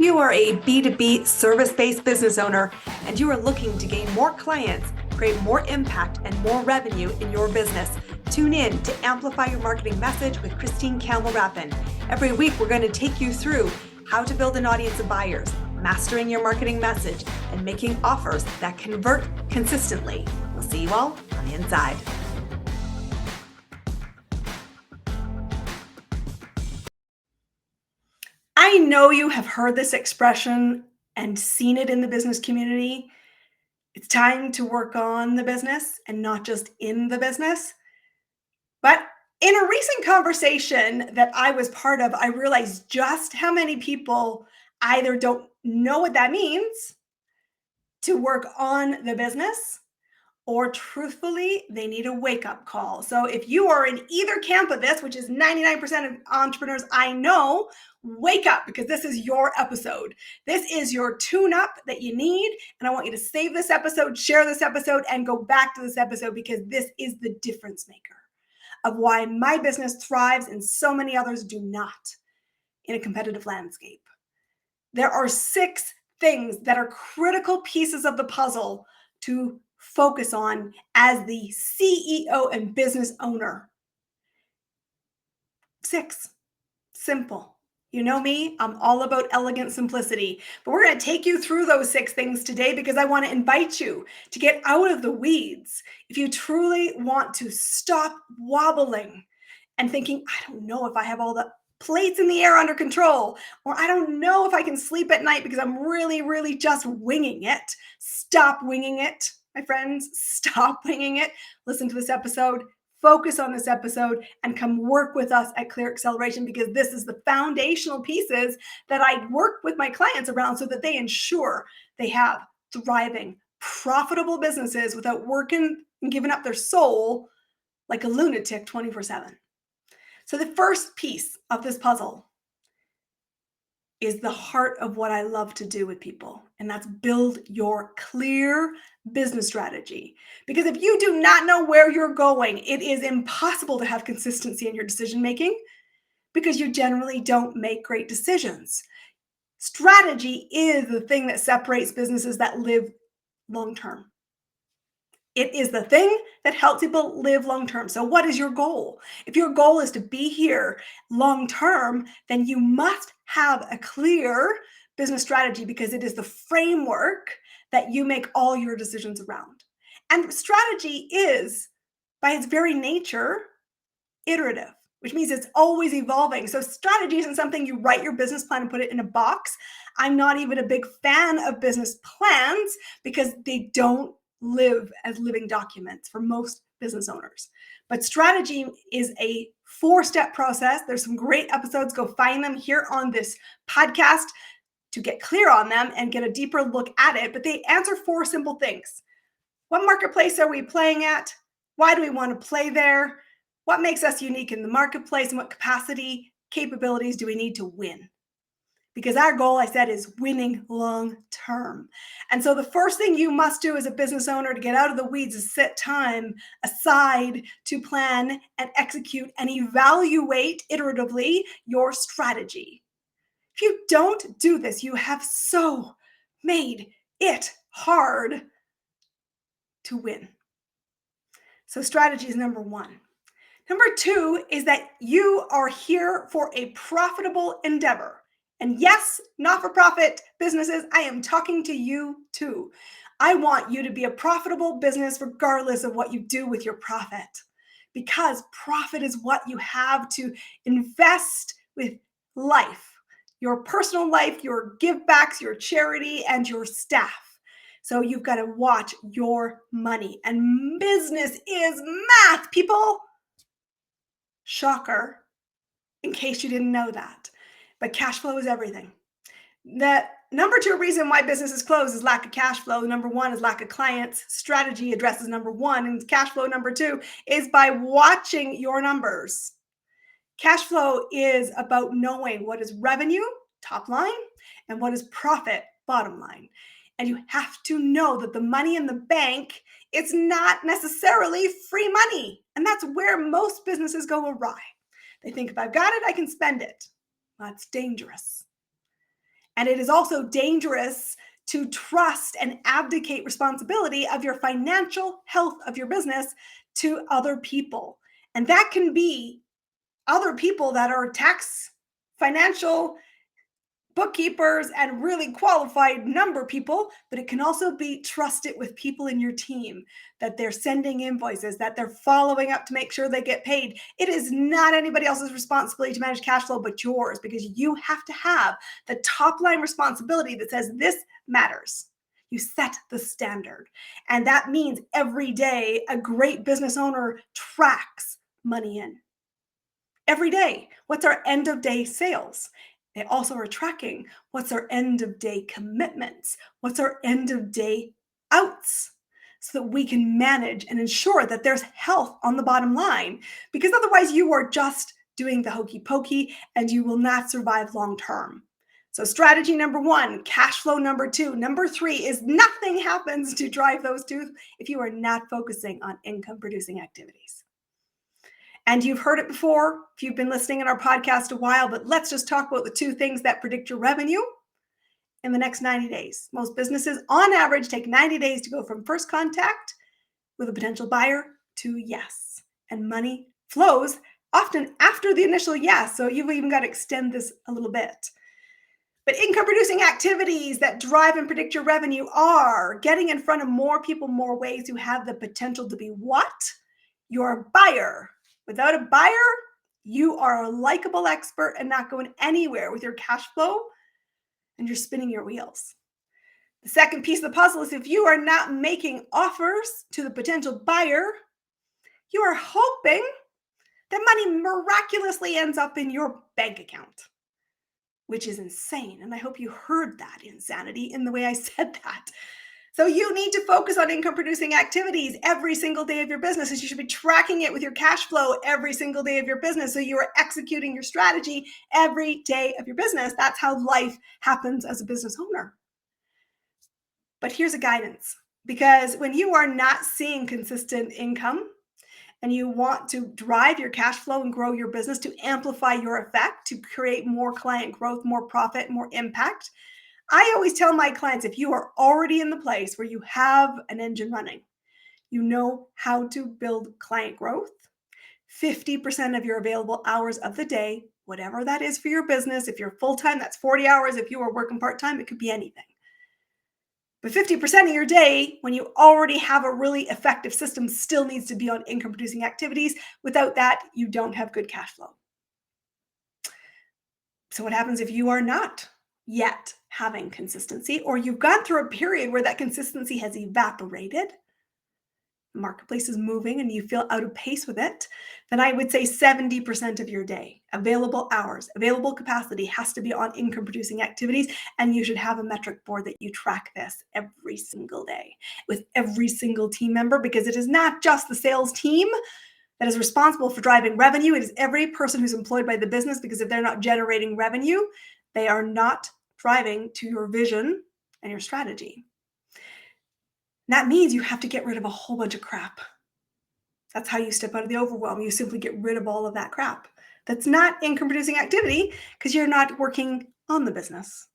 You are a B2B service-based business owner and you are looking to gain more clients, create more impact, and more revenue in your business. Tune in to Amplify Your Marketing Message with Campbell Rapin. Every week, we're going to take you through how to build an audience of buyers, mastering your marketing message, and making offers that convert consistently. We'll see you all on the inside. I know you have heard this expression and seen it in the business community. It's time to work on the business and not just in the business. But in a recent conversation that I was part of, I realized just how many people either don't know what that means to work on the business, or truthfully, they need a wake-up call. So if you are in either camp of this, which is 99% of entrepreneurs I know, wake up, because this is your episode. This is your tune-up that you need, and I want you to save this episode, share this episode, and go back to this episode, because this is the difference maker of why my business thrives and so many others do not in a competitive landscape. There are 6 things that are critical pieces of the puzzle to focus on as the CEO and business owner. 6. Simple. You know me, I'm all about elegant simplicity. But we're going to take you through those 6 things today because I want to invite you to get out of the weeds. If you truly want to stop wobbling and thinking, I don't know if I have all the plates in the air under control, or I don't know if I can sleep at night because I'm really just winging it. Stop winging it. My friends, stop winging it. Listen to this episode, focus on this episode, and come work with us at Clear Acceleration, because this is the foundational pieces that I work with my clients around so that they ensure they have thriving, profitable businesses without working and giving up their soul like a lunatic 24/7. So the first piece of this puzzle is the heart of what I love to do with people, and that's build your clear business strategy. Because if you do not know where you're going, it is impossible to have consistency in your decision making, because you generally don't make great decisions. Strategy is the thing that separates businesses that live long term. It is the thing that helps people live long term. So what is your goal? If your goal is to be here long term, then you must have a clear business strategy, because it is the framework that you make all your decisions around. And strategy is, by its very nature, iterative, which means it's always evolving. So strategy isn't something you write your business plan and put it in a box. I'm not even a big fan of business plans because they don't live as living documents for most business owners. But strategy is a 4-step process. There's some great episodes. Go find them here on this podcast to get clear on them and get a deeper look at it. But they answer 4 simple things. What marketplace are we playing at? Why do we want to play there? What makes us unique in the marketplace? And what capacity, capabilities do we need to win? Because our goal, I said, is winning long term. And so the first thing you must do as a business owner to get out of the weeds is set time aside to plan and execute and evaluate iteratively your strategy. If you don't do this, you have so made it hard to win. So strategy is number 1. Number 2 is that you are here for a profitable endeavor. And yes, not-for-profit businesses, I am talking to you too. I want you to be a profitable business regardless of what you do with your profit, because profit is what you have to invest with life, your personal life, your give-backs, your charity, and your staff. So you've got to watch your money. And business is math, people. Shocker, in case you didn't know that. But cash flow is everything. The number 2 reason why businesses close is lack of cash flow. Number 1 is lack of clients. Strategy addresses number 1, and cash flow number 2 is by watching your numbers. Cash flow is about knowing what is revenue, top line, and what is profit, bottom line. And you have to know that the money in the bank, it's not necessarily free money. And that's where most businesses go awry. They think, if I've got it, I can spend it. That's dangerous. And it is also dangerous to trust and abdicate responsibility of your financial health of your business to other people. And that can be other people that are tax, financial, bookkeepers, and really qualified number people, but it can also be trusted with people in your team that they're sending invoices, that they're following up to make sure they get paid. It is not anybody else's responsibility to manage cash flow but yours, because you have to have the top line responsibility that says this matters. You set the standard. And that means every day a great business owner tracks money in. Every day, what's our end of day sales? They also are tracking what's our end of day commitments, what's our end of day outs, so that we can manage and ensure that there's health on the bottom line. Because otherwise, you are just doing the hokey pokey and you will not survive long term. So, strategy number one, cash flow number two. Number three is nothing happens to drive those two if you are not focusing on income producing activities. And you've heard it before if you've been listening in our podcast a while, but let's just talk about the two things that predict your revenue in the next 90 days. Most businesses, on average, take 90 days to go from first contact with a potential buyer to yes. And money flows often after the initial yes. So you've even got to extend this a little bit. But income producing activities that drive and predict your revenue are getting in front of more people, more ways who have the potential to be what? Your buyer. Without a buyer, you are a likable expert and not going anywhere with your cash flow, and you're spinning your wheels. The second piece of the puzzle is if you are not making offers to the potential buyer, you are hoping that money miraculously ends up in your bank account, which is insane. And I hope you heard that insanity in the way I said that. So you need to focus on income producing activities every single day of your business, and you should be tracking it with your cash flow every single day of your business. So you are executing your strategy every day of your business. That's how life happens as a business owner. But here's a guidance, because when you are not seeing consistent income and you want to drive your cash flow and grow your business to amplify your effect, to create more client growth, more profit, more impact, I always tell my clients, if you are already in the place where you have an engine running, you know how to build client growth, 50% of your available hours of the day, whatever that is for your business. If you're full-time, that's 40 hours. If you are working part-time, it could be anything. But 50% of your day, when you already have a really effective system, still needs to be on income producing activities. Without that, you don't have good cash flow. So what happens if you are not yet having consistency, or you've gone through a period where that consistency has evaporated, the marketplace is moving and you feel out of pace with it? Then I would say 70% of your day, available hours, available capacity has to be on income producing activities. And you should have a metric board that you track this every single day with every single team member, because it is not just the sales team that is responsible for driving revenue. It is every person who's employed by the business, because if they're not generating revenue, they are not driving to your vision and your strategy. That means you have to get rid of a whole bunch of crap. That's how you step out of the overwhelm. You simply get rid of all of that crap. That's not income producing activity, because you're not working on the business.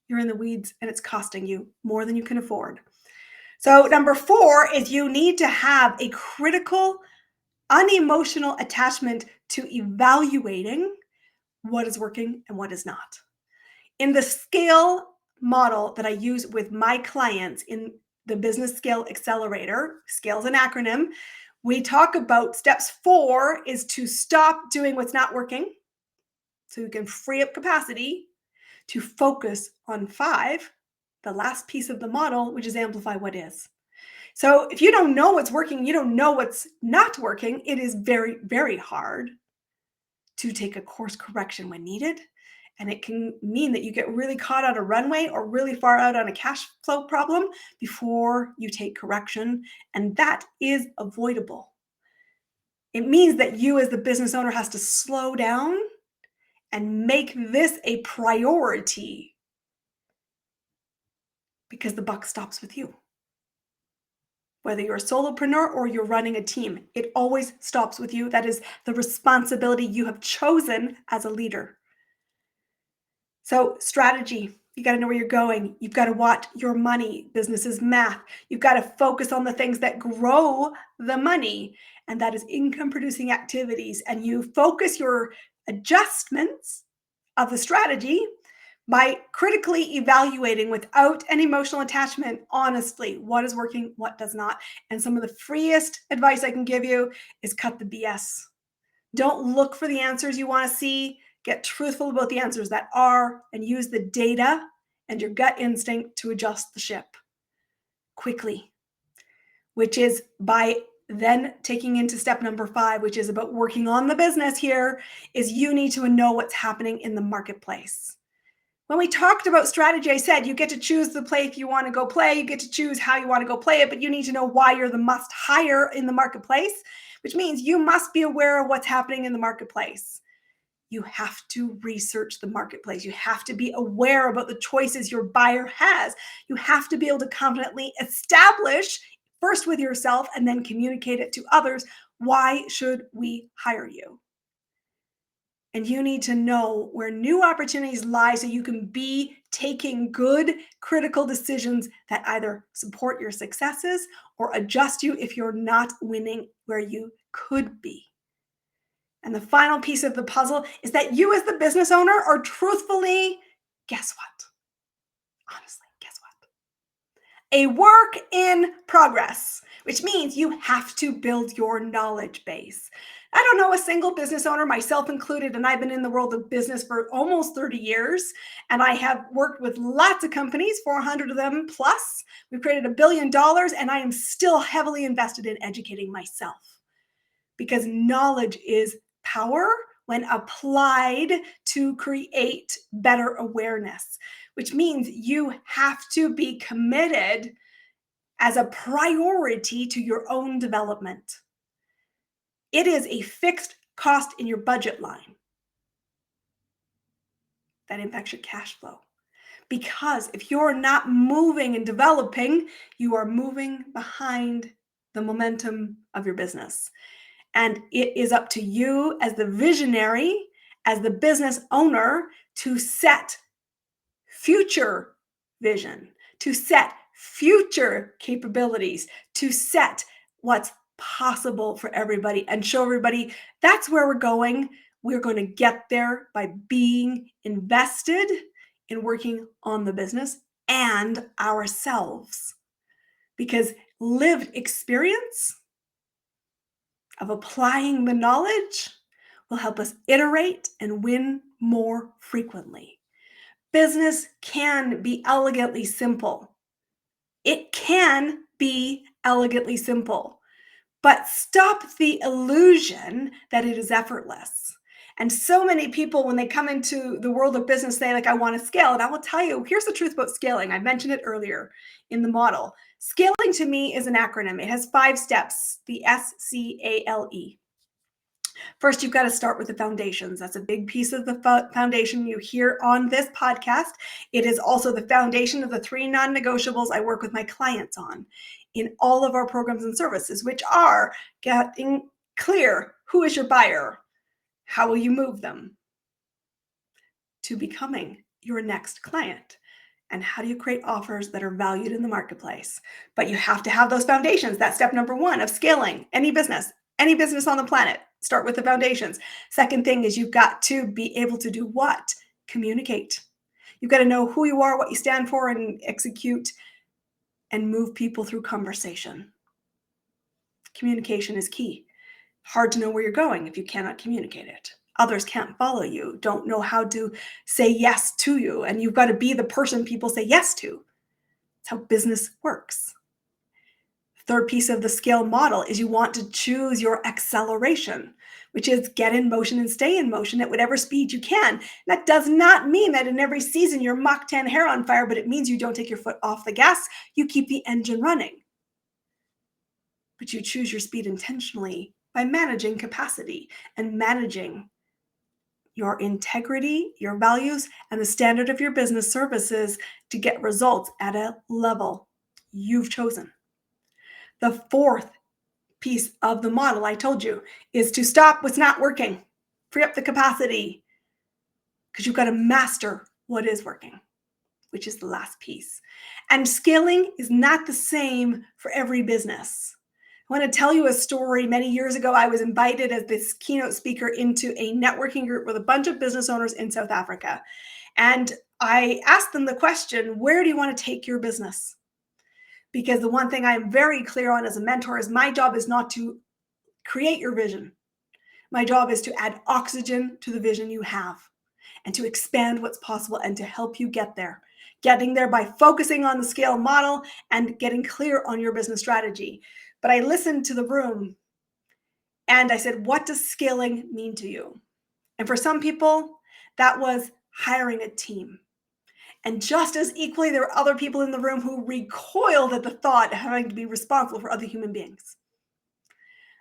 You're in the weeds and it's costing you more than you can afford. So number 4 is you need to have a critical, unemotional attachment to evaluating what is working and what is not. In the scale model that I use with my clients in the Business Scale Accelerator, scale is an acronym, we talk about steps 4 is to stop doing what's not working so you can free up capacity to focus on 5, the last piece of the model, which is amplify what is. So if you don't know what's working, you don't know what's not working, it is very, very hard to take a course correction when needed. And it can mean that you get really caught on a runway or really far out on a cash flow problem before you take correction. And that is avoidable. It means that you as the business owner has to slow down and make this a priority, because the buck stops with you. Whether you're a solopreneur or you're running a team, it always stops with you. That is the responsibility you have chosen as a leader. So strategy, You got to know where you're going. You've got to watch your money. Business is math. You've got to focus on the things that grow the money, and that is income producing activities. And you focus your adjustments of the strategy by critically evaluating without an emotional attachment, honestly, what is working, what does not. And some of the freest advice I can give you is cut the BS. Don't look for the answers you want to see. Get truthful about the answers that are, and use the data and your gut instinct to adjust the ship quickly, which is by then taking into step number 5, which is about working on the business here, is you need to know what's happening in the marketplace. When we talked about strategy, I said you get to choose the play if you want to go play, you get to choose how you want to go play it, but you need to know why you're the must hire in the marketplace, which means you must be aware of what's happening in the marketplace. You have to research the marketplace. You have to be aware about the choices your buyer has. You have to be able to confidently establish, first with yourself and then communicate it to others, why should we hire you? And you need to know where new opportunities lie so you can be taking good, critical decisions that either support your successes or adjust you if you're not winning where you could be. And the final piece of the puzzle is that you, as the business owner, are truthfully, guess what? Honestly, guess what? A work in progress, which means you have to build your knowledge base. I don't know a single business owner, myself included, and I've been in the world of business for almost 30 years, and I have worked with lots of companies, 400 of them plus. We've created $1 billion, and I am still heavily invested in educating myself, because knowledge is power when applied to create better awareness, which means you have to be committed as a priority to your own development. It is a fixed cost in your budget line that impacts your cash flow. Because if you're not moving and developing, you are moving behind the momentum of your business. And it is up to you as the visionary, as the business owner, to set future vision, to set future capabilities, to set what's possible for everybody and show everybody that's where we're going. We're going to get there by being invested in working on the business and ourselves. Because lived experience of applying the knowledge will help us iterate and win more frequently. Business can be elegantly simple. It can be elegantly simple, but stop the illusion that it is effortless. And so many people, when they come into the world of business, say, like, I want to scale. And I will tell you, here's the truth about scaling. I mentioned it earlier in the model. Scaling to me is an acronym. It has 5 steps, the SCALE. First, you've got to start with the foundations. That's a big piece of the foundation you hear on this podcast. It is also the foundation of the 3 non-negotiables I work with my clients on in all of our programs and services, which are getting clear. Who is your buyer? How will you move them to becoming your next client? And how do you create offers that are valued in the marketplace? But you have to have those foundations. That's step number 1 of scaling any business on the planet. Start with the foundations. Second thing is you've got to be able to do what? Communicate. You've got to know who you are, what you stand for, and execute and move people through conversation. Communication is key. Hard to know where you're going if you cannot communicate it. Others can't follow you, don't know how to say yes to you, and you've got to be the person people say yes to. That's how business works. Third piece of the scale model is you want to choose your acceleration, which is get in motion and stay in motion at whatever speed you can. That does not mean that in every season you're Mach 10 hair on fire, but it means you don't take your foot off the gas. You keep the engine running. But you choose your speed intentionally by managing capacity and managing your integrity, your values, and the standard of your business services to get results at a level you've chosen. The fourth piece of the model I told you is to stop what's not working, free up the capacity, because you've got to master what is working. which is the last piece. And scaling is not the same for every business. I want to tell you a story. Many years ago, I was invited as this keynote speaker into a networking group with a bunch of business owners in South Africa. And I asked them the question, where do you want to take your business? Because the one thing I'm very clear on as a mentor is my job is not to create your vision. My job is to add oxygen to the vision you have and to expand what's possible and to help you get there. Getting there by focusing on the scale model and getting clear on your business strategy. But I listened to the room and I said, what does scaling mean to you? And for some people, that was hiring a team. And just as equally, there were other people in the room who recoiled at the thought of having to be responsible for other human beings.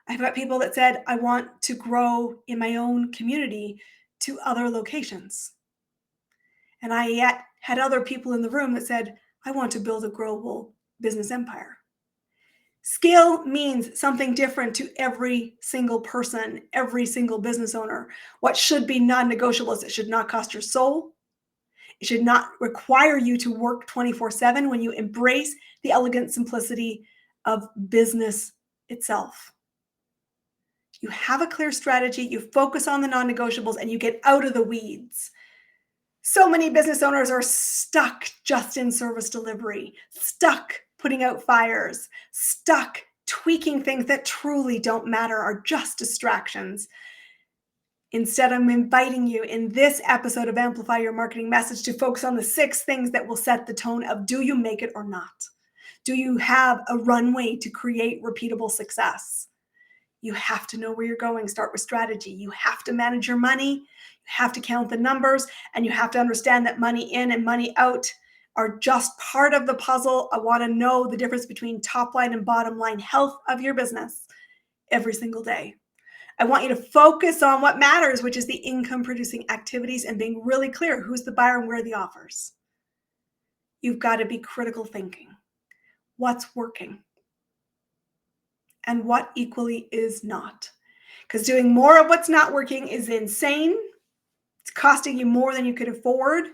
I've got people that said, I want to grow in my own community to other locations. And I yet had other people in the room that said, I want to build a global business empire. Scale means something different to every single person, every single business owner. What should be non-negotiable is it should not cost your soul. It should not require you to work 24/7 when you embrace the elegant simplicity of business itself. You have a clear strategy, you focus on the non-negotiables, and you get out of the weeds. So many business owners are stuck just in service delivery, stuck putting out fires, stuck tweaking things that truly don't matter, are just distractions. Instead, I'm inviting you in this episode of Amplify Your Marketing Message to focus on the 6 things that will set the tone of, do you make it or not? Do you have a runway to create repeatable success? You have to know where you're going. Start with strategy. You have to manage your money. You have to count the numbers, and you have to understand that money in and money out are just part of the puzzle. I want to know the difference between top line and bottom line health of your business every single day. I want you to focus on what matters, which is the income producing activities, and being really clear who's the buyer and where are the offers. You've got to be critical thinking. What's working? And what equally is not. Because doing more of what's not working is insane. It's costing you more than you could afford.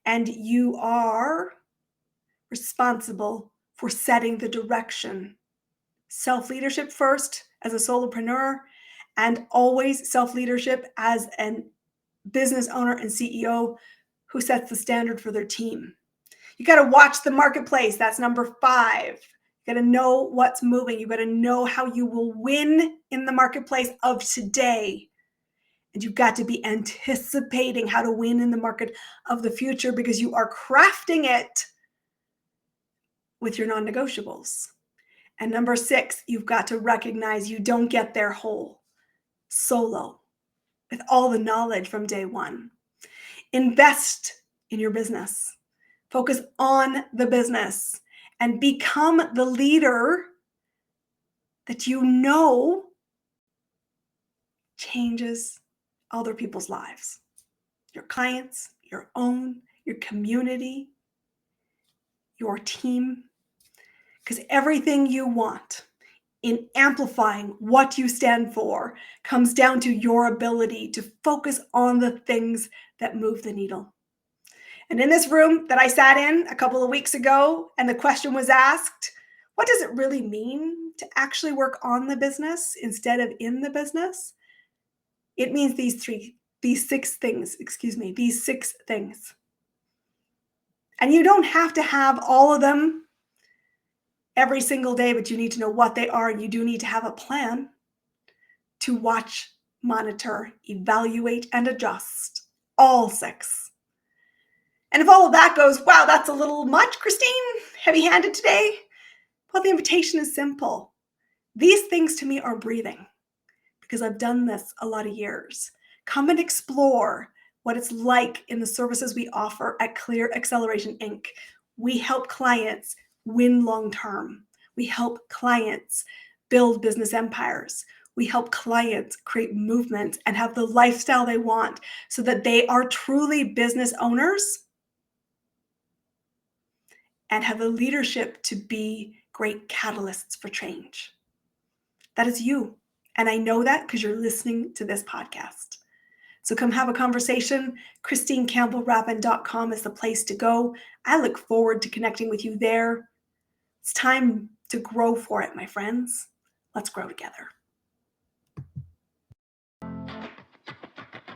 And you are responsible for setting the direction. Self-leadership first as a solopreneur, and always self-leadership as a business owner and CEO who sets the standard for their team. You got to watch the marketplace. That's number 5. You got to know what's moving. You got to know how you will win in the marketplace of today. And you've got to be anticipating how to win in the market of the future, because you are crafting it with your non-negotiables. And number 6, you've got to recognize you don't get there whole, solo, with all the knowledge from day one. Invest in your business. Focus on the business and become the leader that you know changes other people's lives. Your clients, your own, your community, your team. Because everything you want in amplifying what you stand for comes down to your ability to focus on the things that move the needle. And in this room that I sat in a couple of weeks ago, and the question was asked, what does it really mean to actually work on the business instead of in the business? It means these 6 things. And you don't have to have all of them every single day, but you need to know what they are. And you do need to have a plan to watch, monitor, evaluate, and adjust all 6. And if all of that goes, wow, that's a little much, Christine, heavy-handed today. Well, the invitation is simple. These things to me are breathing, because I've done this a lot of years. Come and explore what it's like in the services we offer at Clear Acceleration Inc. We help clients win long-term. We help clients build business empires. We help clients create movement and have the lifestyle they want so that they are truly business owners and have the leadership to be great catalysts for change. That is you. And I know that because you're listening to this podcast. So come have a conversation. ChristineCampbellRapin.com is the place to go. I look forward to connecting with you there. It's time to grow for it, my friends. Let's grow together.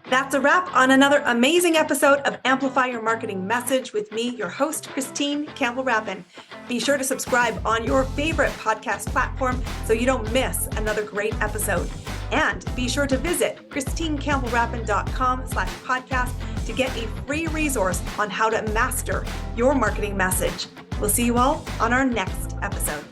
That's a wrap on another amazing episode of Amplify Your Marketing Message with me, your host, Christine Campbell Rapin. Be sure to subscribe on your favorite podcast platform so you don't miss another great episode. And be sure to visit ChristineCampbellRapin.com/podcast to get a free resource on how to master your marketing message. We'll see you all on our next episode.